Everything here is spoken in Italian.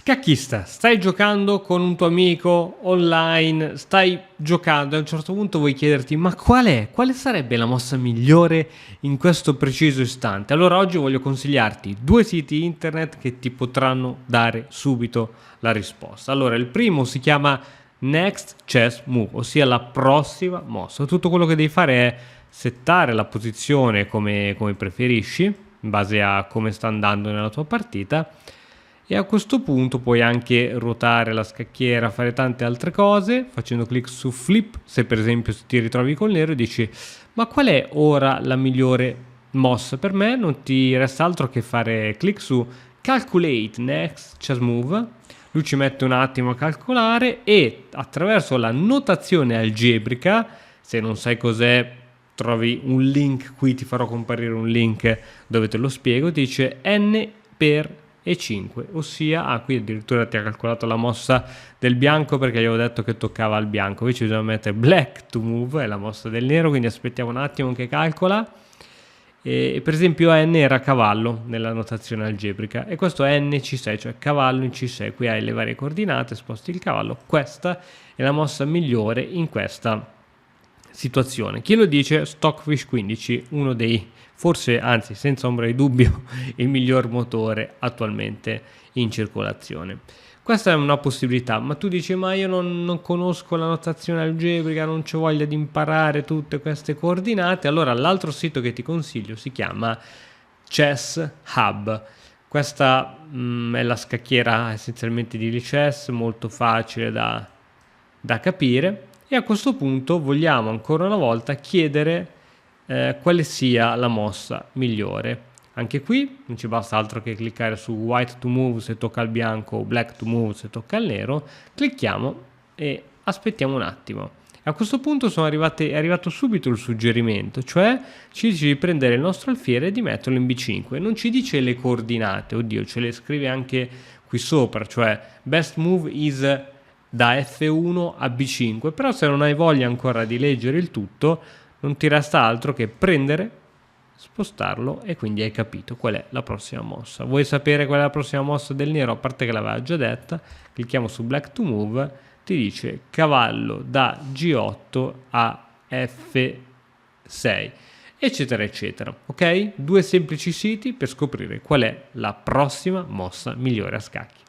Scacchista, stai giocando con un tuo amico online, stai giocando e a un certo punto vuoi chiederti ma quale sarebbe la mossa migliore in questo preciso istante? Allora oggi voglio consigliarti due siti internet che ti potranno dare subito la risposta. Allora il primo si chiama Next Chess Move, ossia la prossima mossa. Tutto quello che devi fare è settare la posizione come preferisci, in base a come sta andando nella tua partita, e a questo punto puoi anche ruotare la scacchiera, fare tante altre cose facendo clic su flip. Se per esempio ti ritrovi col nero e dici ma qual è ora la migliore mossa per me, non ti resta altro che fare clic su calculate next chess move. Lui ci mette un attimo a calcolare e attraverso la notazione algebrica, se non sai cos'è trovi un link, qui ti farò comparire un link dove te lo spiego, dice n per e5, ossia qui addirittura ti ha calcolato la mossa del bianco perché gli avevo detto che toccava al bianco, invece bisogna mettere black to move, è la mossa del nero, quindi aspettiamo un attimo che calcola. E per esempio n era cavallo nella notazione algebrica e questo è nc6, cioè cavallo in c6, qui hai le varie coordinate, sposti il cavallo, questa è la mossa migliore in questa situazione. Chi lo dice? Stockfish 15, uno dei, forse, anzi senza ombra di dubbio, il miglior motore attualmente in circolazione. Questa è una possibilità, ma tu dici ma io non conosco la notazione algebrica, non c'ho voglia di imparare tutte queste coordinate. Allora l'altro sito che ti consiglio si chiama Chess Hub. Questa è la scacchiera essenzialmente di Lichess, molto facile da capire. E a questo punto vogliamo ancora una volta chiedere quale sia la mossa migliore. Anche qui non ci basta altro che cliccare su white to move se tocca al bianco o black to move se tocca al nero. Clicchiamo e aspettiamo un attimo. A questo punto è arrivato subito il suggerimento, cioè ci dice di prendere il nostro alfiere e di metterlo in B5. Non ci dice le coordinate, oddio, ce le scrive anche qui sopra, cioè best move is da F1 a B5, però se non hai voglia ancora di leggere il tutto non ti resta altro che prendere, spostarlo e quindi hai capito qual è la prossima mossa. Vuoi sapere qual è la prossima mossa del nero? A parte che l'aveva già detta, clicchiamo su black to move, ti dice cavallo da G8 a F6 eccetera eccetera. Ok? Due semplici siti per scoprire qual è la prossima mossa migliore a scacchi.